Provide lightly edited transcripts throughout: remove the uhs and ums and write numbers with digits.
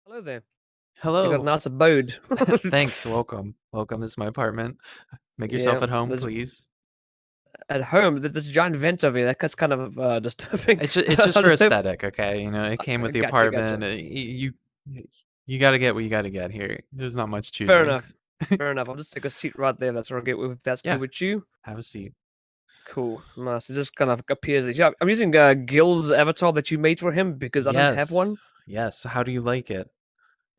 Hello there. You got a Hello. nice abode. Thanks. Welcome. Welcome. This is my apartment. Make yourself Yeah, at home, there's please. at home. There's this giant vent over here. That's kind of disturbing. It's just I for just hope. aesthetic, okay? It came with the Gotcha, gotcha. apartment. You got to get what you got to get here. There's not much Fair choosing. enough. Fair enough. I'll just take a seat right there. That's okay. If that's cool Yeah, with you. have a seat. Cool. Nice. It just kind of appears. Yeah, I'm using Gil's avatar that you made for him because I don't have Yes. one. Yes. How do you like it?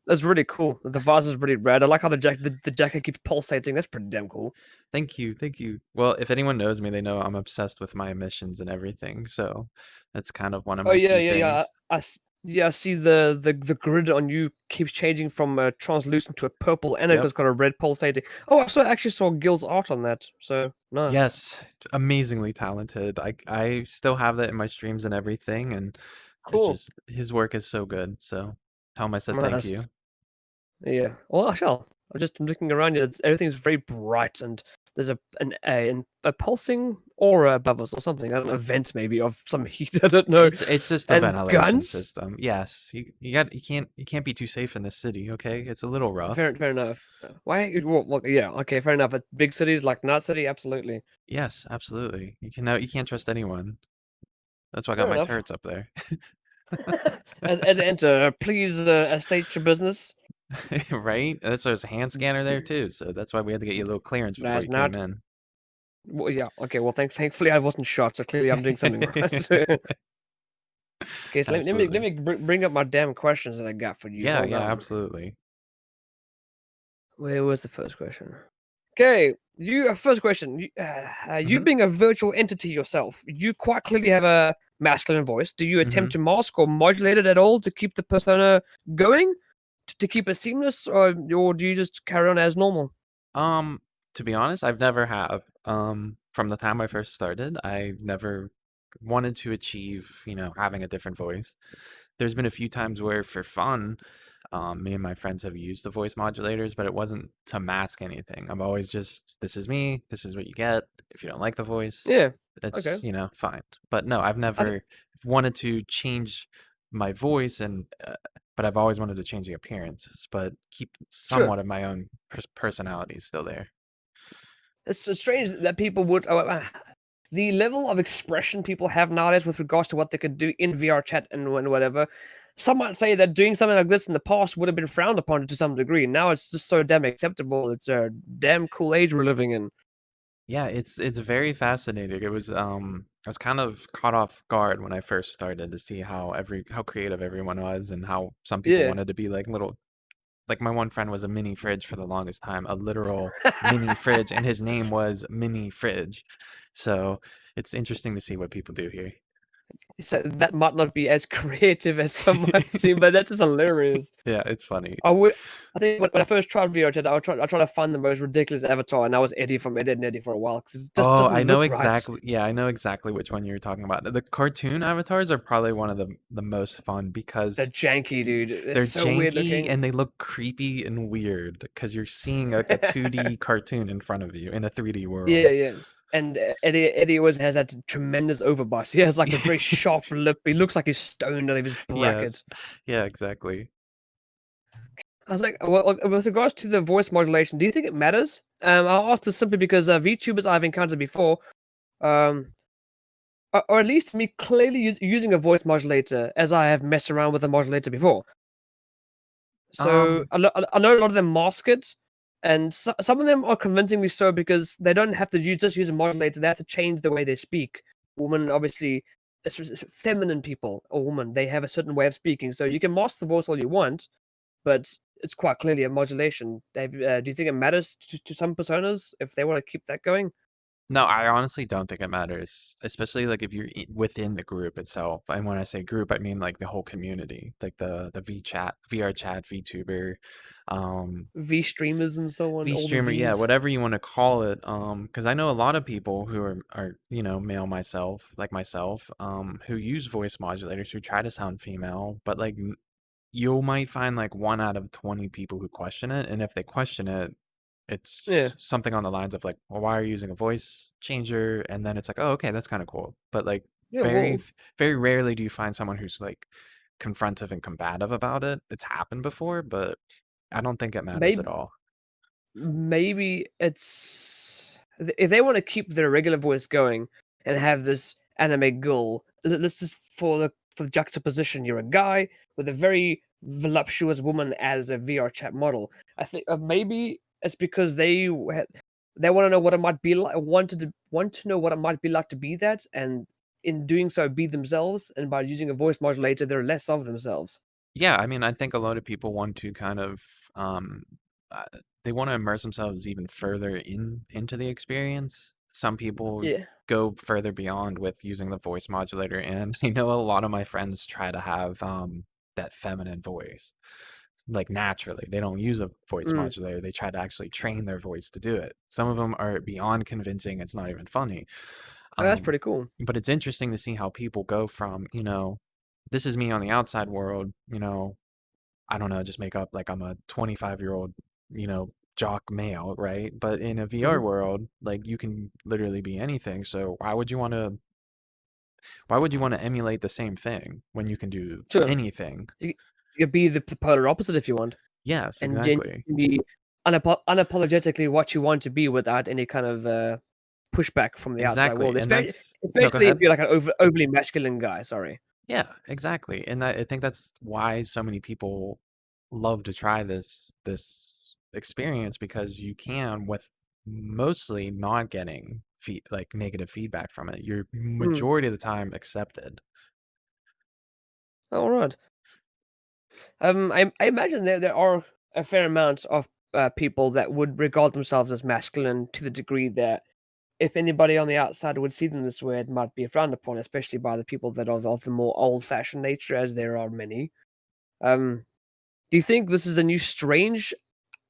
That's really cool. The vase is really red. I like how the jacket keeps pulsating. That's pretty damn cool. Thank you. Thank you. Well, if anyone knows me, they know I'm obsessed with my emissions and everything. So that's kind of one of Oh my yeah, key yeah, yeah. things. Yeah, I see the grid on you keeps changing from translucent to a purple, and Yep. it's got a red pulsating. Oh, actually saw Gil's art on that. So nice. Yes, amazingly talented. I still have that in my streams and everything, and it's Cool. just his work is so good. So tell him I said thank Nice. you. Yeah. Well, I shall. I'm just looking around here. Everything's very bright, and there's a pulsing aura above us or something. I don't know, vent maybe of some heat. I don't know. It's just the And ventilation guns. system. Yes, you can't be too safe in this city. Okay, it's a little rough. Fair enough. Why? Well, yeah. Okay. Fair enough. But big cities like Night City, absolutely. Yes, absolutely. You can't trust anyone. That's why I got Fair my enough. turrets up there. As enter, please state your business. Right? That's there's a hand scanner there too, so that's why we had to get you a little clearance before That's you came not. in. Well, yeah. Okay. Well, thankfully I wasn't shot, so clearly I'm doing something right. Okay. So let Absolutely. me bring up my damn questions that I got for you. Yeah, Hold yeah, on. absolutely. Where was the first question? Okay. You first question. You hmm being a virtual entity yourself, you quite clearly have a masculine voice. Do you hmm attempt to mask or modulate it at all to keep the persona going, to keep it seamless, or do you just carry on as normal? Um, to be honest, I've never have. From the time I first started, I never wanted to achieve, having a different voice. There's been a few times where, for fun, me and my friends have used the voice modulators, but it wasn't to mask anything. I'm always just, this is me, this is what you get. If you don't like the voice, Yeah. Okay. it's, fine. But no, I've I never wanted to change my voice but I've always wanted to change the appearance, but keep Sure. somewhat of my own personality still there. It's so strange that people would. The level of expression people have nowadays with regards to what they could do in VR chat and whatever. Some might say that doing something like this in the past would have been frowned upon to some degree. Now it's just so damn acceptable. It's a damn cool age we're living in. Yeah, it's very fascinating. I was kind of caught off guard when I first started to see how creative everyone was and how some people Yeah. wanted to be like my one friend was a mini fridge for the longest time, a literal mini fridge, and his name was Mini Fridge. So it's interesting to see what people do here. So that might not be as creative as some might seem, but that's just hilarious. Yeah, it's funny. I would. I think when I first tried VR chat, I tried to find the most ridiculous avatar, and I was Eddie from Ed, Ed and Eddie for a while because it just Oh, doesn't I know look right. exactly. Yeah, I know exactly which one you're talking about. The cartoon avatars are probably one of the most fun They're because janky, dude. It's they're so weird janky looking. and they look creepy and weird because you're seeing like a 2D cartoon in front of you in a 3D Yeah, world. yeah. And Eddie always has that tremendous overbite. He has like this very sharp lip. He looks like he's stoned out of his bracket. Yes. Yeah, exactly. I was like, well, with regards to the voice modulation, do you think it matters? I asked this simply because VTubers I've encountered before, um, or at least me clearly using a voice modulator, as I have messed around with a modulator before. So Um, I know a lot of them mask it, and some of them are convincingly so because they don't have to just use a modulator. They have to change the way they speak. Women, obviously, feminine people or women, they have a certain way of speaking. So you can mask the voice all you want, but it's quite clearly a modulation. Do you think it matters to some personas if they want to keep that going? no, I honestly don't think it matters, especially like if you're within the group itself. And when I say group, I mean like the whole community, like the V chat, VR chat, VTuber, um, V streamers and so on, V all the streamer, yeah, V's. whatever you want to call it. Because I know a lot of people who are male like myself, who use voice modulators who try to sound female, but like you might find like 1 out of 20 people who question it, and if they question it, Yeah, it's something on the lines of like, well, why are you using a voice changer? And then it's like, oh, okay, that's kind of cool. But like yeah. Well, very rarely do you find someone who's like confrontive and combative about it. It's happened before, but I don't think it matters at Maybe all. maybe it's if they want to keep their regular voice going and have this anime girl. Let's just for the juxtaposition. You're a guy with a very voluptuous woman as a VR chat model. I think maybe it's because they want to know what it might be like. Want to know what it might be like to be that, and in doing so, be themselves. And by using a voice modulator, they're less of themselves. Yeah, I mean, I think a lot of people want to kind of um, uh, they want to immerse themselves even further into the experience. Some people Yeah. go further beyond with using the voice modulator, and I know a lot of my friends try to have that feminine voice, like naturally. They don't use a voice Mm. modulator. They try to actually train their voice to do it. Some of them are beyond convincing. It's not even funny. Oh, that's Um, pretty cool. but it's interesting to see how people go from, this is me on the outside world, I don't know, just make up like I'm a 25-year-old, jock male, right? But in a VR Mhm. world, like you can literally be anything. So why would you want to emulate the same thing when you can do Sure. anything? You you could be the polar opposite if you want, Yes, and then exactly. you can be unapologetically what you want to be without any kind of, pushback from the outside Exactly. world, And that's no, go especially if ahead. you're like an overly masculine guy, sorry. Yeah, exactly. And I think that's why so many people love to try this experience because you can with mostly not getting like negative feedback from it. You're Mm, majority of the time accepted. alright. I imagine there are a fair amount of, people that would regard themselves as masculine to the degree that if anybody on the outside would see them this way, it might be frowned upon, especially by the people that are of the more old-fashioned nature, as there are many. Um, do you think this is a new strange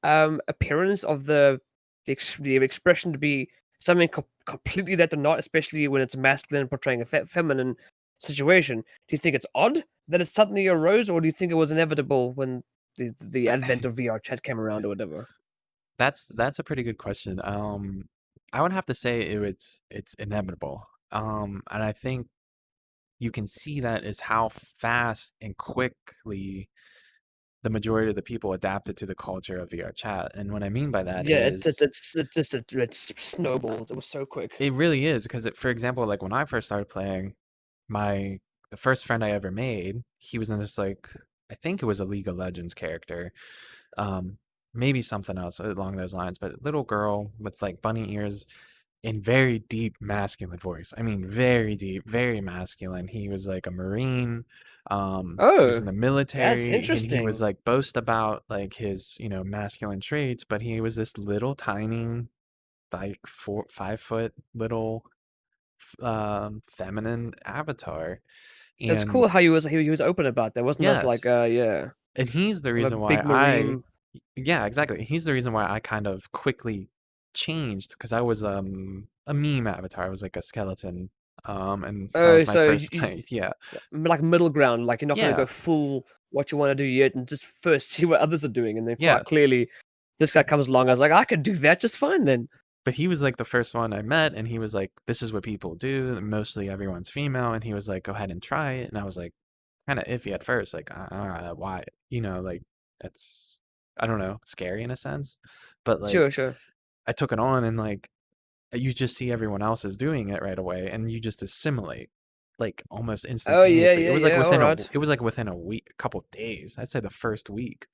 appearance of the expression to be something completely that they're not, especially when it's masculine portraying a feminine situation? Do you think it's odd that it suddenly arose, or do you think it was inevitable when the advent of VR chat came around or whatever? That's a pretty good question. I would have to say it's inevitable. And I think you can see that is how fast and quickly the majority of the people adapted to the culture of VR chat. And what I mean by that Yeah, is it's just it's snowballed. It was so quick. it really is because for example, like when I first started playing, my the first friend I ever made, he was in this like I think it was a League of Legends character. Um, maybe something else along those lines, but little girl with like bunny ears in very deep masculine voice. I mean, very deep, very masculine. He was like a Marine. He was in Oh, the that's military, and he was interesting. like boast about like his, masculine traits, but he was this little tiny, like 5 foot little feminine avatar. It's And cool how he was open about that. Wasn't just like, yes, yeah, and he's the I'm a reason why big marine. yeah, exactly. He's the reason why I kind of quickly changed because I was a meme avatar. I was like a skeleton. And that Oh, was my so first thing. Yeah. like middle ground, like you're not gonna go Yeah. full what you want to do yet, and just first see what others are doing, and then Yeah. quite clearly, this guy comes along. I was like, I could do that just fine then. But he was like the first one I met, and he was like, "This is what people do. Mostly everyone's female." And he was like, "Go ahead and try it." And I was like, kind of iffy at first, like, why? Like it's I don't know, scary in a sense. But Sure, like sure. I took it on, and like you just see everyone else is doing it right away, and you just assimilate like almost Oh yeah, instantaneously. yeah, yeah. All right. It was like within a week, a couple days. I'd say the first week.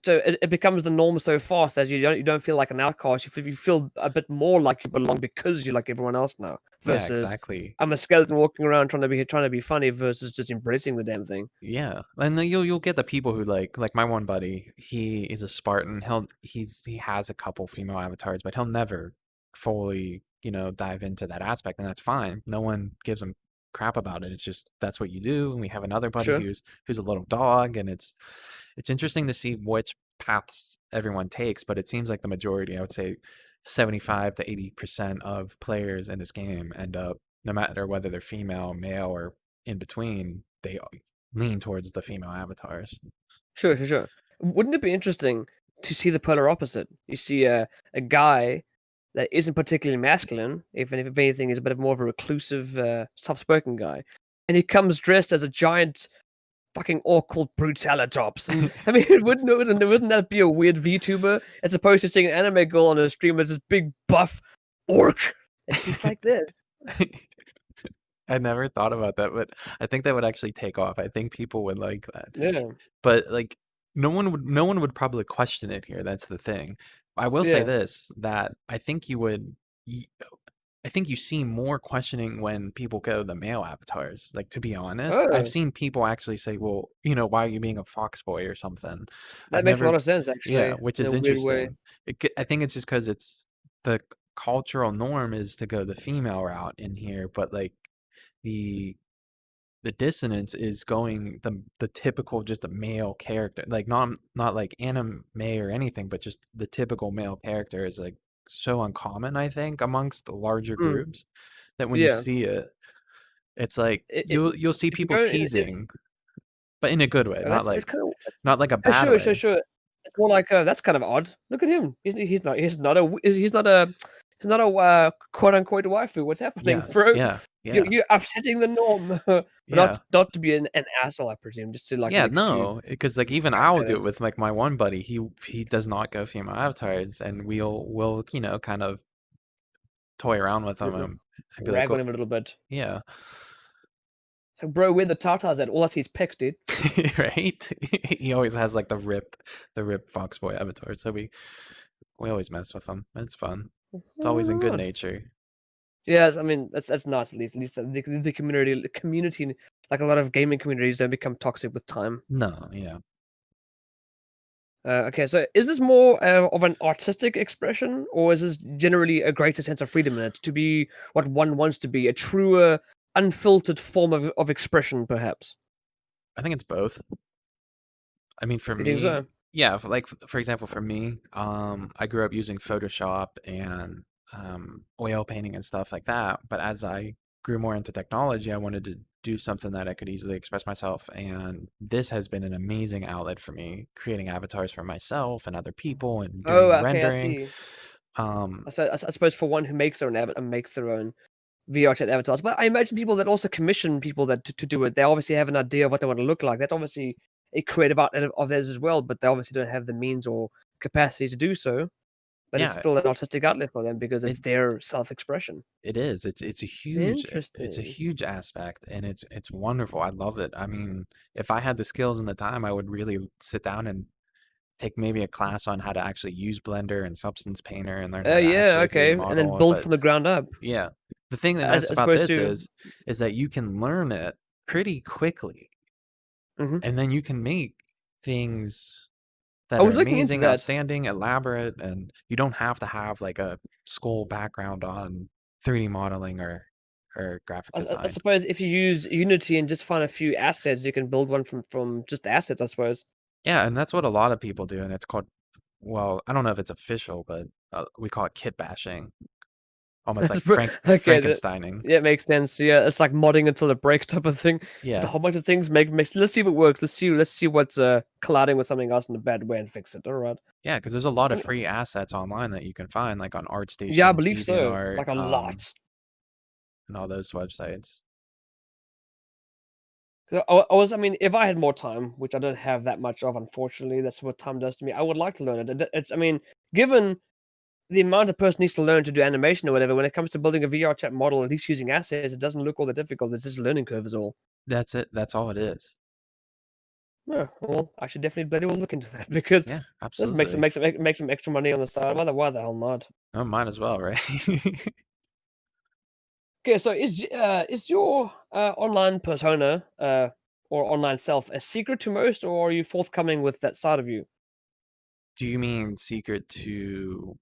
So it becomes the norm so fast that you don't feel like an outcast. You feel a bit more like you belong because you're like everyone else now. Yeah, Versus exactly. I'm a skeleton walking around trying to be funny versus just embracing the damn thing. Yeah, and then you'll get the people who like my one buddy. He is a Spartan. He has a couple female avatars, but he'll never fully dive into that aspect, and that's fine. No one gives him crap about it. It's just that's what you do. And we have another buddy Sure, who's a little dog, and it's interesting to see which paths everyone takes. But it seems like the majority, I would say, 75 to 80% of players in this game end up, no matter whether they're female, male, or in between, they lean towards the female avatars. sure. Wouldn't it be interesting to see the polar opposite? You see a guy that isn't particularly masculine, if anything is a bit of more of a reclusive, soft-spoken guy, and he comes dressed as a giant fucking orc called Brutalitops. And I mean, wouldn't that be a weird VTuber as opposed to seeing an anime girl on a stream as this big buff orc that speaks like this? I never thought about that, but I think that would actually take off. I think people would like that. Yeah, But like no one would probably question it here. That's the thing. I will say yeah. this, that I think you would y- I think you see more questioning when people go the male avatars. Like, to be honest, I've Oh, seen people actually say, "Well, why are you being a fox boy or something?" I've that makes a lot never, of sense yeah, actually, which in is a weird way. interesting. I think it's just because it's the cultural norm is to go the female route in here, but like the the dissonance is going the typical just a male character, like not like anime or anything, but just the typical male character is like so uncommon, I think, amongst the larger Mm, groups that when you yeah. see it, it's like It, you'll see if you people go, teasing, but in a good way, not it's like kind of not like a oh, bad sure, way. sure, sure. It's more like, that's kind of odd. Look at him. He's not a quote unquote waifu. What's happening, Yes, bro? yeah, You're yeah, you're upsetting the norm, but yeah. not to be an asshole, I presume, just to like Yeah, make a few no, because like even I'll do it commentators. with like my one buddy. He does not go female avatars, and we'll kind of toy around with him R- and be like, Rag on "Well, him a little bit. yeah, So, bro, where the Tartars at? All I see is pecs, dude. right." He always has like the ripped Foxboy avatar, so we always mess with him. It's fun. It's always in good Alright. nature. Yes, I mean that's nice at least. At least the community, like a lot of gaming communities, don't become toxic with time. No, yeah. Okay, so is this more of an artistic expression, or is this generally a greater sense of freedom in it to be what one wants to be, a truer, unfiltered form of expression, perhaps? I think it's both. I mean, for You think me, so? yeah, for example, for me, I grew up using Photoshop and oil painting and stuff like that. But as I grew more into technology, I wanted to do something that I could easily express myself. And this has been an amazing outlet for me, creating avatars for myself and other people and Oh, doing okay, I rendering. see. Um, I suppose for one who makes their own makes their own VR chat avatars, but I imagine people that also commission people that to do it, they obviously have an idea of what they want to look like. That's obviously a creative outlet of theirs as well, but they obviously don't have the means or capacity to do so. But it's yeah, still an artistic outlet for them because it it's their self-expression. it is. It's a Interesting. huge aspect, and it's wonderful. I love it. I mean, if I had the skills and the time, I would really sit down and take maybe a class on how to actually use Blender and Substance Painter and learn how to Yeah, actually okay, 3D and then model. build But from the ground up yeah, the thing that's nice as about opposed this to. is that you can learn it pretty quickly, Mhm. and then you can make things I that are was looking into amazing, that. outstanding, elaborate, and you don't have to have like a skull background on 3D modeling or graphic I design. suppose if you use Unity and just find a few assets, you can build one from just assets, I suppose. Yeah, and that's what a lot of people do, and it's called, well, I don't know if it's official, but we call it kit bashing, almost like Okay, that Frankensteining. yeah, it makes sense. Yeah, it's like modding until it breaks type of thing. Just a Yeah. whole bunch of things makes let's see if it works. Let's see what's colliding with something else in a bad way and fix it. All right. Yeah, because there's a lot of And free assets online that you can find, like on yeah, I ArtStation, believe so. DeviantArt, Like a lot. and all those websites. 'Cause I mean, if I had more time, which I don't have that much of, unfortunately, that's what time does to me. I would like to learn it. It's, I mean, given the amount a person needs to learn to do animation or whatever, when it comes to building a VR chat model, at least using assets, it doesn't look all that difficult. It's just a learning curve is all. That's it. That's all it is. Yeah, well, I should definitely bloody well look into that because Yeah, this absolutely. makes some extra money on the side. Why the hell not? Oh, might as well, right? Okay, so is your online persona or online self a secret to most, or are you forthcoming with that side of you? Do you mean secret to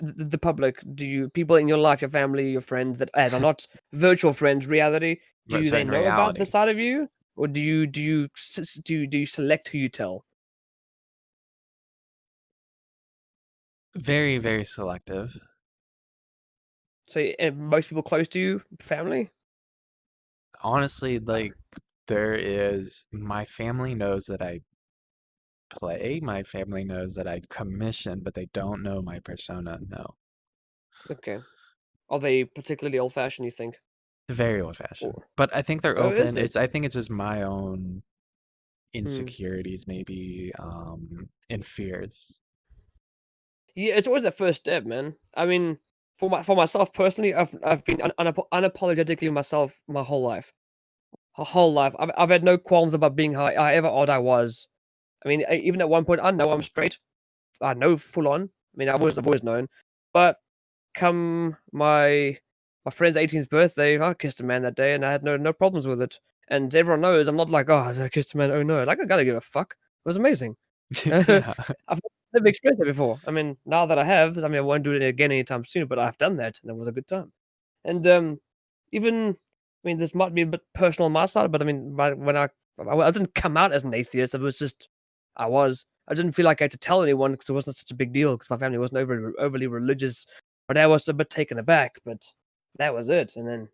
The public, do you people in your life, your family, your friends that are not virtual friends, reality, do they certain know about the reality? side of you, or do you select who you tell? Very, very selective. So most people close to you, family. Honestly, like my family knows that I play, my family knows that I commission, but they don't know my persona, no. Okay, are they particularly old fashioned? You think? very old fashioned. Or But I think they're oh, is open. it? I think it's just my own Hmm. insecurities, maybe, and fears. Yeah, it's always that first step, man. I mean, for myself personally, I've been unapologetically myself my whole life. My whole life, I've had no qualms about being however odd I was. I mean, even at one point, I know I'm straight. I know full on. I mean, I've always known. But come my friend's 18th birthday, I kissed a man that day, and I had no problems with it. And everyone knows I'm not like, oh, I kissed a man. Oh no, like I gotta give a fuck. It was amazing. Yeah. I've never experienced it before. I mean, now that I have, I mean, I won't do it again anytime soon. But I've done that, and it was a good time. And even, I mean, this might be a bit personal on my side, but I mean, when I didn't come out as an atheist. It was just I was. I didn't feel like I had to tell anyone because it wasn't such a big deal because my family wasn't overly religious. My dad was a bit taken aback, but that was it. And then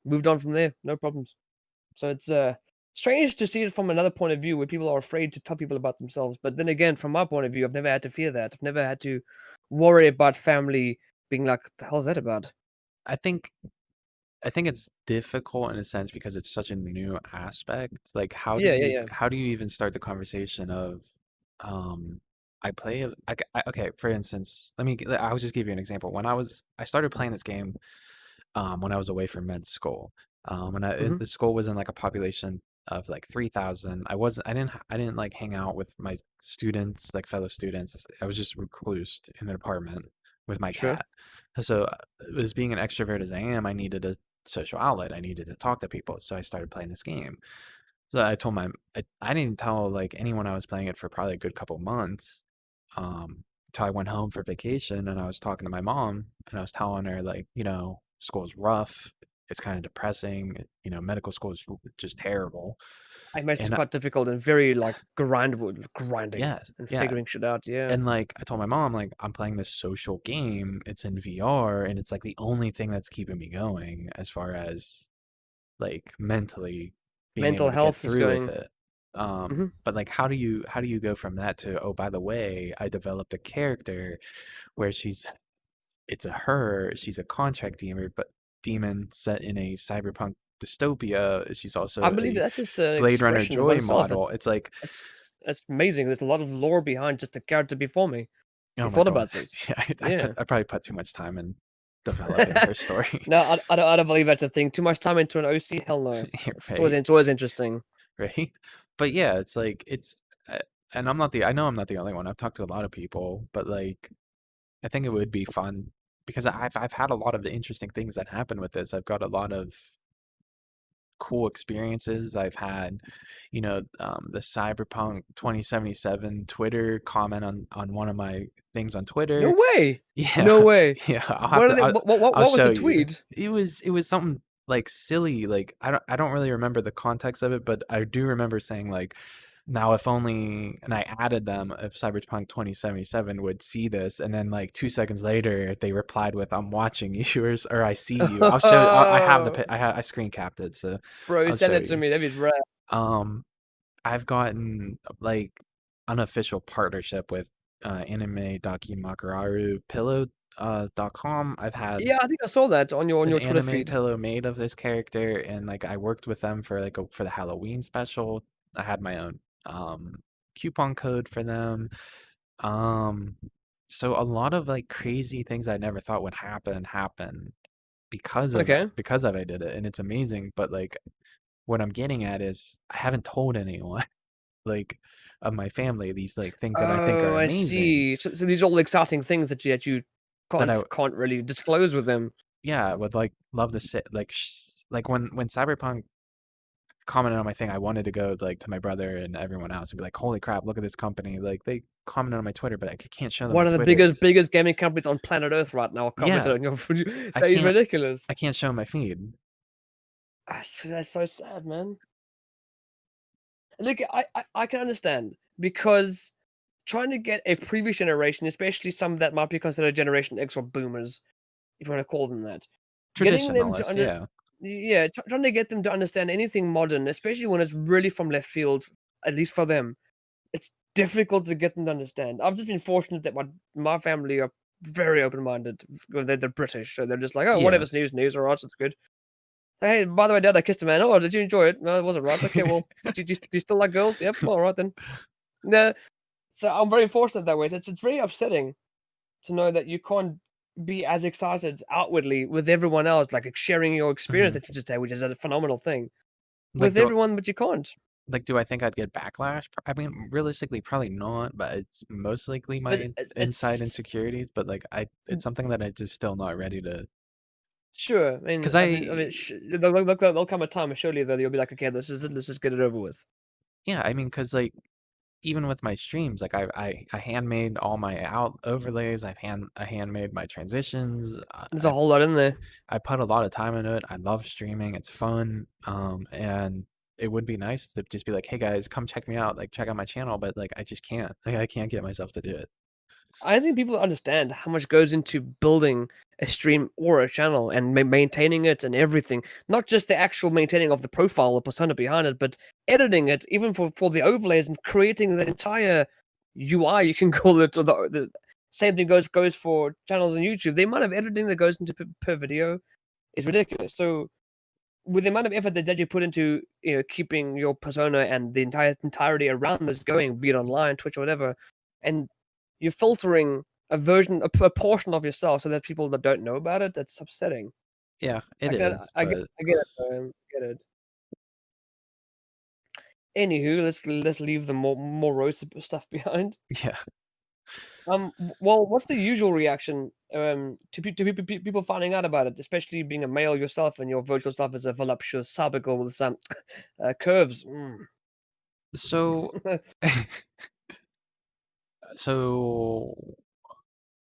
moved on from there, no problems. So it's strange to see it from another point of view where people are afraid to tell people about themselves. But then again, from my point of view, I've never had to fear that. I've never had to worry about family being like, "The hell's that about?" I think I think it's difficult in a sense because it's such a new aspect. Like, Yeah, yeah, yeah. how do you even start the conversation of, I play okay, for instance, I'll just give you an example. I started playing this game when I was away from med school. Hmm. The school was in like a population of like 3,000. I didn't like hang out with my students, like fellow students. I was just reclused in an apartment with my Sure. cat. So, as being an extrovert as I am, I needed a social outlet. I needed to talk to people. So I started playing this game. So I didn't tell like anyone I was playing it for probably a good couple months. Till I went home for vacation and I was talking to my mom and I was telling her like, school's rough. It's kind of depressing. Medical school is just terrible. I imagine it's And quite difficult and very like grinding yeah, and yeah. figuring shit out. Yeah, And like I told my mom, like I'm playing this social game. It's in VR and it's like the only thing that's keeping me going as far as like mentally being able mental to get health is through with going. it. Hmm. But like how do you go from that to, oh, by the way, I developed a character where it's a her, she's a contract demon set in a cyberpunk dystopia. She's I also believe a that's just an Blade Runner expression by Joy itself. model. It's like, It's amazing. There's a lot of lore behind just the character before me. oh You my thought god. about this? Yeah, Yeah. I probably put too much time in developing her story. No, I don't believe that's a thing. Too much time into an OC? Hell no. Right? It's always interesting. Right? But yeah, it's like uh, and I know I'm not the only one. I've talked to a lot of people, but like I think it would be fun because I've had a lot of the interesting things that happen with this. I've got a lot of cool experiences. I've had, the Cyberpunk 2077 Twitter comment on one of my things on No Twitter. way. Yeah, No way. yeah. What are they? I'll What was show the you. tweet? It was something like silly. Like I don't really remember the context of it, but I do remember saying like, now if only, and I added them, if Cyberpunk 2077 would see this, and then like 2 seconds later they replied with, "I'm watching you," or "I see you." I'll show. I have I screen capped it, so Bro, I'll send show it to you. me. That'd be rad. Um, I've gotten like unofficial partnership with anime Dakimakuraru pillow .com. I've had Yeah, I think I saw that on an your Twitter anime feed. pillow made of this character, and like I worked with them for like for the Halloween special. I had my own coupon code for them. Um, so a lot of like crazy things I never thought would happen Okay. because of I did it, and it's amazing. But like what I'm getting at is I haven't told anyone like of my family these like things that I think are Oh, I amazing see. So these are all exciting things that you that I can't really disclose with them. yeah would like love to say like like when Cyberpunk commented on my thing, I wanted to go like to my brother and everyone else and be like, holy crap, look at this company, like they commented on my Twitter, but I can't show them my One of the Twitter. biggest gaming companies on planet Earth right now commented Yeah, on your I that is can't ridiculous. I can't show my feed. That's so sad, man. Look, I can understand because trying to get a previous generation, especially some that might be considered Generation X or Boomers, if you want to call them that, getting them to Traditionalists, yeah. yeah, trying to get them to understand anything modern, especially when it's really from left field, at least for them, it's difficult to get them to understand. I've just been fortunate that my family are very open minded. They're British, so they're just like, oh, Yeah. whatever's news, news, or else it's good. Hey, by the way, Dad, I kissed a man. Oh, did you enjoy it? No, it wasn't right. Okay, well, do you still like girls? Yep. All right then. No, so I'm very fortunate that way. So it's very upsetting to know that you can't be as excited outwardly with everyone else, like sharing your experience Mhm. that you just had, which is a phenomenal thing Like, with everyone, but you can't. do I think I'd get backlash? I mean, realistically, probably not, but it's most likely my But inside insecurities. But like, it's mm, something that I just still not ready to. sure. Cause I mean, there'll come a time, surely, that you'll be like, okay, this is it. Let's just get it over with. yeah, I mean, cause like even with my streams, like I handmade all my out overlays. I handmade my transitions. There's a whole lot in there. I put a lot of time into it. I love streaming. It's fun. And it would be nice to just be like, hey guys, come check me out. Like check out my channel. But like I just can't. Like I can't get myself to do it. I don't think people understand how much goes into building a stream or a channel and maintaining it and everything. Not just the actual maintaining of the profile or persona behind it, but editing it, even for the overlays and creating the entire UI, you can call it. Or the same thing goes for channels on YouTube. The amount of editing that goes into per video is ridiculous. So with the amount of effort that you put into keeping your persona and the entirety around this going, be it online, Twitch, or whatever, and you're filtering a portion of yourself so that people that don't know about it, that's upsetting. Yeah, it is. But I get it, I get it. Anywho, let's leave the more roast stuff behind. yeah. Well, what's the usual reaction to people finding out about it, especially being a male yourself and your virtual self is a voluptuous sabicle with some curves? Mm. So so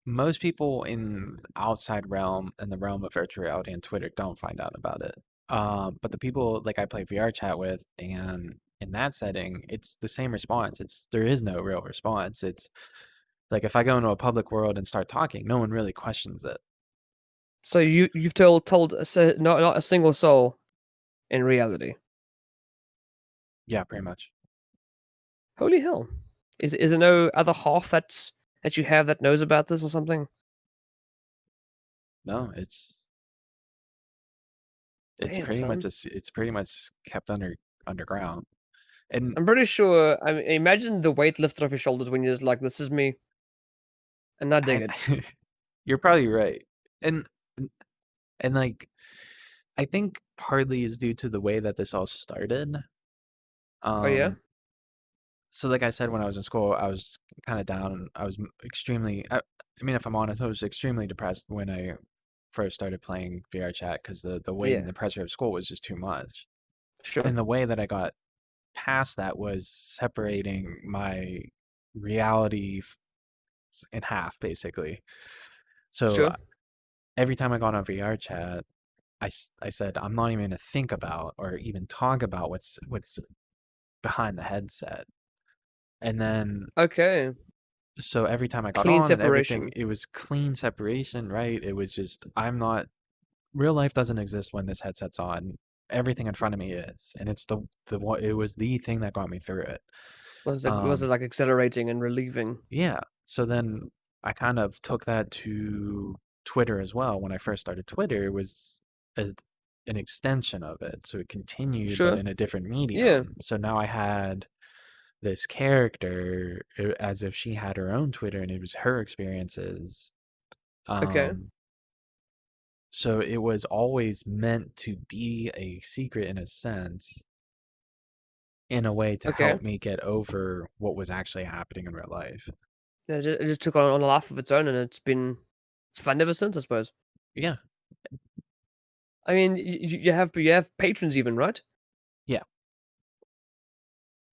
most people in outside realm in the realm of virtual reality and Twitter don't find out about it. But the people like I play VR chat with, and in that setting, it's the same response. There is no real response. It's like if I go into a public world and start talking, no one really questions it. So you've told not a single soul in reality. Yeah, pretty much. Holy hell! Is there no other half that you have that knows about this or something? No, Damn, son. it's pretty much kept underground. And I'm pretty sure. I mean, imagine the weight lifted off your shoulders when you're just like, "This is me," and I dig I, it. you're probably right. And and like I think partly is due to the way that this all started. Oh yeah, Um, so like I said, when I was in school, I was kind of down. I was I mean, if I'm honest, I was extremely depressed when I first started playing VR chat because the weight and yeah, the pressure of school was just too much. sure, And the way that I got past that was separating my reality in half, basically. So sure. every time I got on VR chat, I said I'm not even gonna think about or even talk about what's behind the headset. And then Okay, so every time I got clean on and everything, separation. it was clean separation, right? It was just I'm not real life doesn't exist when this headset's on. Everything in front of me is, and it's the what it was the thing that got me through it. Was it Um, like exhilarating and relieving? yeah. So then I kind of took that to Twitter as well. When I first started Twitter, it was a, an extension of it. So it continued, but Sure. in a different Yeah. medium. So now I had this character as if she had her own Twitter and it was her experiences. Okay. Um, so it was always meant to be a secret in a sense, in a way to Okay. help me get over what was actually happening in real life. Yeah, it just took on a life of its own, and it's been fun ever since, I suppose. Yeah. I mean, you have patrons even, right? Yeah.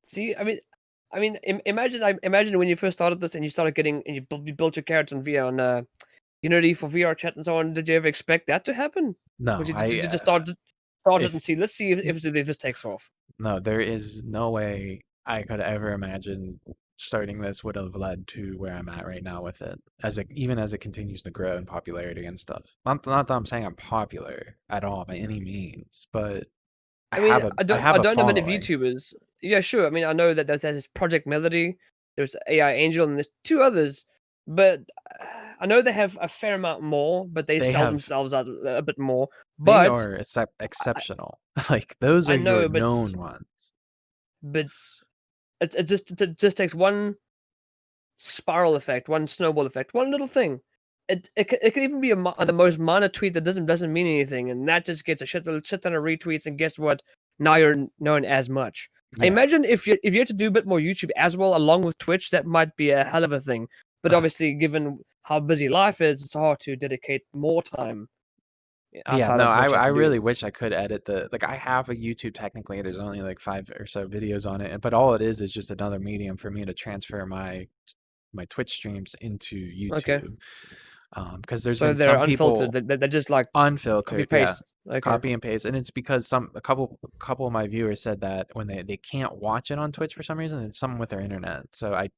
See, I mean, imagine when you first started this and you started getting and you built your character on VR on Unity for VR chat and so on. Did you ever expect that to happen? Or No, did you just start it and if see? Let's see if this takes off. no, there is no way I could ever imagine starting this would have led to where I'm at right now with it. Even as it continues to grow in popularity and stuff. Not that I'm saying I'm popular at all by any means, but I mean, I I have a don't know many following. VTubers. Yeah, sure. I mean, I know that there's Project Melody, there's AI Angel, and there's two others. But I know they have a fair amount more, but they They sell have themselves out a bit more. they But are exceptional. Like those I are your know, known ones. but it just takes one spiral effect, one snowball effect, one little thing. It could even be the most minor tweet that doesn't mean anything, and that just gets a shit ton of retweets. And guess what? Now you're known as much. I Yeah. imagine if you had to do a bit more YouTube as well, along with Twitch, that might be a hell of a thing. But obviously, given how busy life is, it's hard to dedicate more time Yeah, outside no, of what you have I to do. really wish I could edit like I have a YouTube technically, there's only like 5 or so videos on it, but all it is just another medium for me to transfer my Twitch streams into Okay, YouTube. Because there's so been they're some unfiltered. people They're just like copy unfiltered, yeah, paste. Okay. copy and paste, and it's because a couple of my viewers said that when they can't watch it on Twitch for some reason, it's something with their internet. So I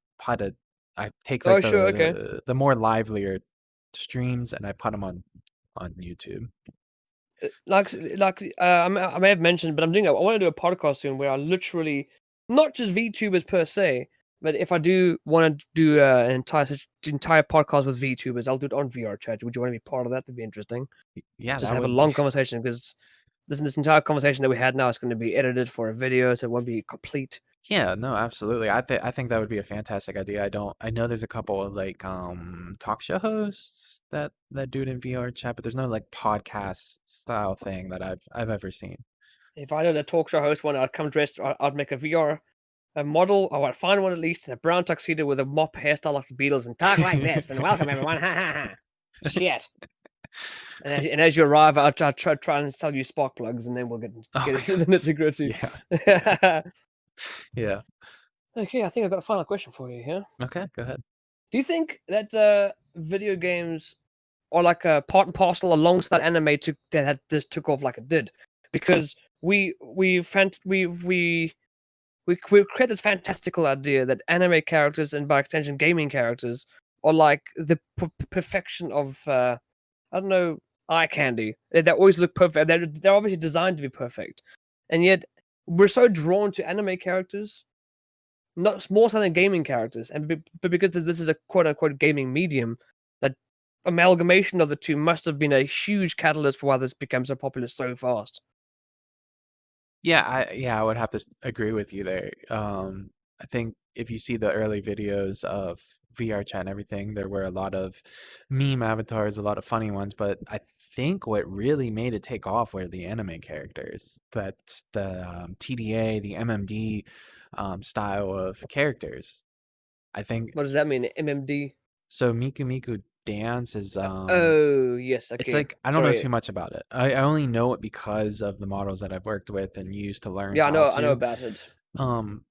take like Oh, sure. Okay. the more livelier streams and I put them on YouTube. I may have mentioned, but I want to do a podcast soon where I literally not just VTubers per se, but if I do want to do an entire podcast with VTubers, I'll do it on VR chat. Would you want to be part of that? That'd be interesting. Yeah, Just that have a would be. long conversation because this entire conversation that we had now is going to be edited for a video, so it won't be complete. Yeah, no, absolutely. I think that would be a fantastic idea. I know there's a couple of like talk show hosts that do it in VR chat, but there's no like podcast style thing that I've ever seen. If I did a talk show host one, I'd come dressed. I'd make a VR a model, or I'd find one at least in a brown tuxedo with a mop hairstyle like the Beatles and talk like this and welcome everyone. Ha ha ha. Shit. And as you arrive, I'll try and sell you spark plugs, and then we'll get Oh my into the God. nitty gritty. Yeah. Yeah. Okay, I think I've got a final question for you here. Okay, go ahead. Do you think that video games are like a part and parcel alongside anime that this took off like it did? Because we create this fantastical idea that anime characters and by extension gaming characters are like the perfection of I don't know, eye candy. They always look perfect. They're obviously designed to be perfect, and yet we're so drawn to anime characters, not more so than gaming characters, but because this is a quote unquote gaming medium, that amalgamation of the two must have been a huge catalyst for why this became so popular so fast. Yeah, I would have to agree with you there. I think if you see the early videos of VR chat and everything, there were a lot of meme avatars, a lot of funny ones, but I think what really made it take off were the anime characters. That's the TDA, the MMD style of characters. I think What does that mean? MMD? so. Miku Miku Dance is Oh yes, it's okay. like I don't know Sorry. too much about it. I only know it because of the models that I've worked with and used to learn Yeah, how I know to. about it. Um,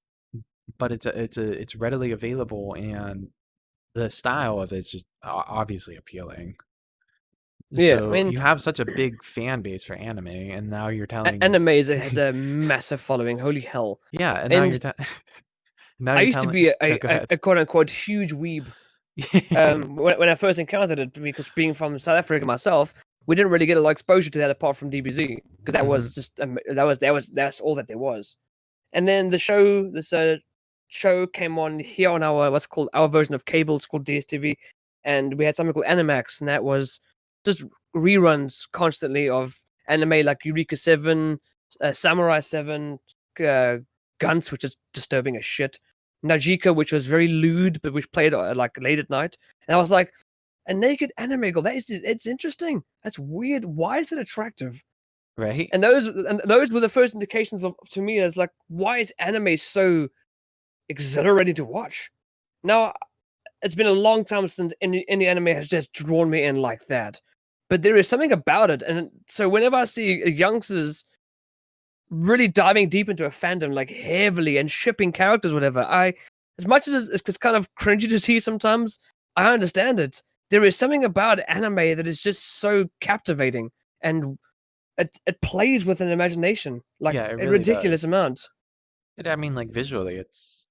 but it's readily available and the style of it's just obviously appealing. Yeah, I So mean, you have such a big fan base for anime, and now you're telling, anime has a massive following. Holy hell! yeah, and now And now I you're used to telling, be no, go ahead. a quote unquote huge weeb. When I first encountered it, because being from South Africa myself, we didn't really get a lot of exposure to that apart from DBZ, because that Hmm. was just that's all that there was. And then this show came on here on our what's called our version of cable. It's called DSTV, and we had something called Animax, and that was just reruns constantly of anime like Eureka 7, Samurai 7, uh, Guns, which is disturbing as shit, Najika, which was very lewd, but which played like late at night. And I was like, a naked anime girl, it's interesting. That's weird. Why is it attractive? Right? And those were the first indications of to me as like, why is anime so exhilarating to watch? Now, it's been a long time since any anime has just drawn me in like that. But there is something about it, and so whenever I see youngsters really diving deep into a fandom like heavily and shipping characters, whatever, as much as it's kind of cringy to see sometimes, I understand it. There is something about anime that is just so captivating, and it plays with an imagination like Yeah, it a really ridiculous does. amount. I mean, like visually, it's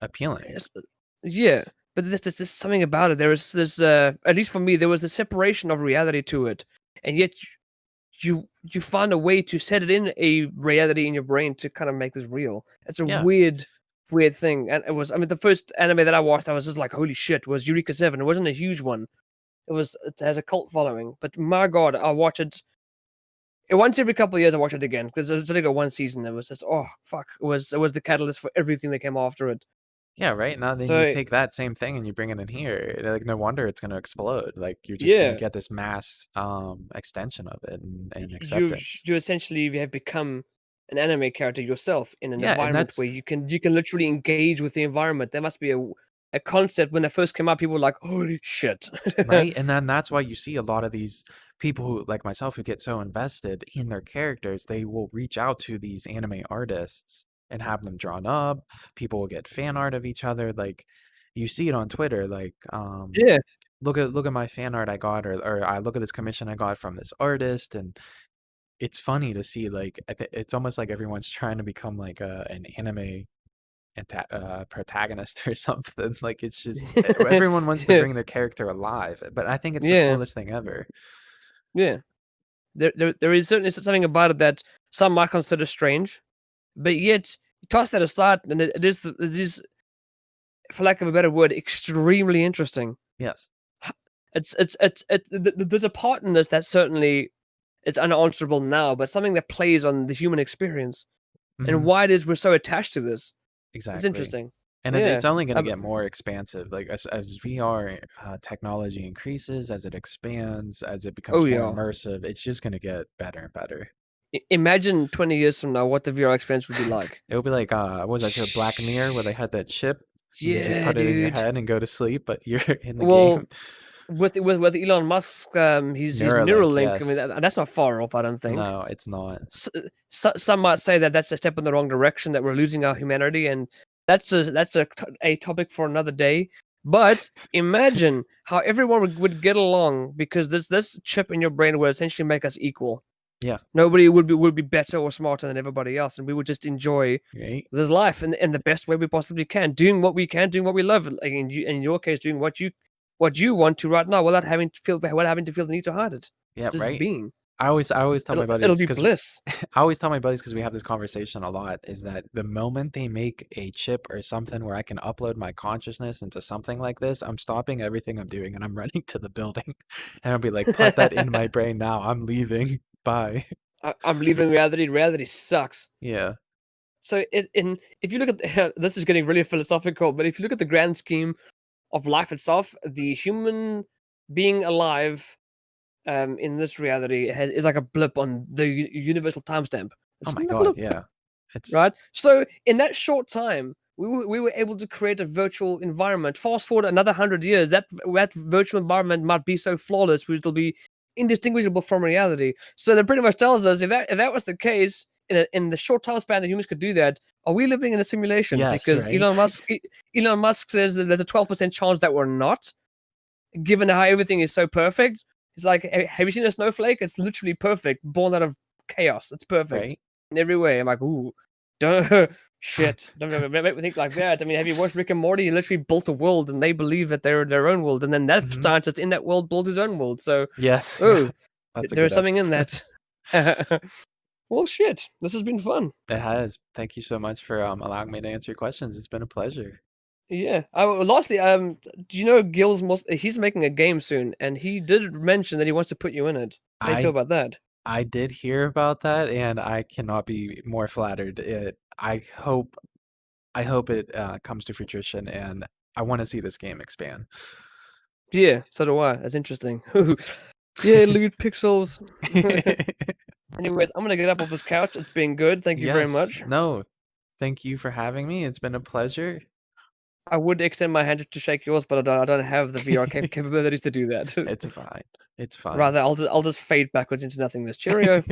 appealing. It's- Yeah, but there's just something about it. There is this, at least for me, there was a separation of reality to it, and yet you find a way to set it in a reality in your brain to kind of make this real. It's a Yeah. weird. weird thing. And it was, I mean, the first anime that I watched, I was just like, holy shit, was Eureka 7. It wasn't a huge one. It has a cult following, but my god, I watch it. Once every couple of years, I watch it again because it's only got one season. It was just, oh fuck, it was the catalyst for everything that came after it. Yeah, right. Now then you So take that same thing and you bring it in here. Like no wonder it's gonna explode. Like you're just gonna yeah, get this mass extension of it and you acceptance. you essentially have become an anime character yourself in an Yeah, and environment that's where you can literally engage with the environment. There must be a concept when it first came out. People were like, holy shit. right. And then that's why you see a lot of these people who like myself who get so invested in their characters, they will reach out to these anime artists and have them drawn up. People will get fan art of each other. Like you see it on Twitter, like Yeah. look at my fan art I got, or I look at this commission I got from this artist, and it's funny to see like it's almost like everyone's trying to become like an anime protagonist or something. Like it's just everyone wants to Yeah. bring their character alive, but I think it's the Yeah. coolest thing ever. Yeah. There is certainly something about it that some might consider strange, but yet toss that aside, and it is, for lack of a better word, extremely interesting. Yes. There's a part in this that certainly is unanswerable now, but something that plays on the human experience and Hmm. why it is we're so attached to this. It's Exactly. interesting. And Yeah. it's only going to Um, get more expansive. Like as VR technology increases, as it expands, as it oh becomes more yeah. immersive, it's just going to get better and better. Imagine 20 years from now what the VR experience would be like. It'll be like what was that show Black Mirror where they had that chip? You could just Yeah, put it in your dude. head and go to sleep, but you're in the game. Well, with Elon Musk, his Neuralink, Neuralink. I mean, yes. that's not far off. I don't think. No, it's not. Some might say that that's a step in the wrong direction. That we're losing our humanity, and that's a topic for another day. But imagine how everyone would get along because this chip in your brain would essentially make us equal. Yeah, Nobody would be better or smarter than everybody else, and we would just enjoy right? this life in the best way we possibly can, doing what we can, doing what we love. Like in your case, doing what you want to right now, without having to feel the need to hide it. Yeah, Just right. being. I always tell my It'll buddies be because bliss. I always tell my buddies because we have this conversation a lot, is that the moment they make a chip or something where I can upload my consciousness into something like this, I'm stopping everything I'm doing and I'm running to the building. And I'll be like, put that in my brain now. I'm leaving. Bye. I'm leaving reality. Reality sucks. Yeah. So if you look at this is getting really philosophical, but if you look at the grand scheme of life itself, the human being alive in this reality is like a blip on the universal timestamp. Oh It's my like a God. look, Yeah. It's right? So in that short time, we were able to create a virtual environment. Fast forward another 100 years, that virtual environment might be so flawless, it'll be indistinguishable from reality. So that pretty much tells us if that was the case in the short time span that humans could do that, are we living in a simulation? yes, Because right? Elon Musk says that there's a 12% chance that we're not, given how everything is so perfect. It's like, have you seen a snowflake? It's literally perfect, born out of chaos. It's perfect Right? in every way. I'm like, ooh, don't shit. Don't make me think like that. I mean, have you watched Rick and Morty? He literally built a world, and they believe that they're their own world, and then that Hmm. scientist in that world built his own world. So, Yes. Yeah. oh, That's a there's good something in episode. that. Well, shit. This has been fun. It has. Thank you so much for allowing me to answer your questions. It's been a pleasure. Yeah. Lastly, do you know he's making a game soon, and he did mention that he wants to put you in it. How do you feel I about that? I did hear about that, and I cannot be more flattered. I hope it comes to fruition, and I want to see this game expand. Yeah, so do I. That's interesting. Yeah, lewd pixels. Anyways, I'm gonna get up off this couch. It's been good. Thank you very Yes. much. No. Thank you for having me. It's been a pleasure. I would extend my hand to shake yours, but I don't have the VR capabilities to do that. It's fine. It's fine. Rather, I'll just fade backwards into nothingness. Cheerio.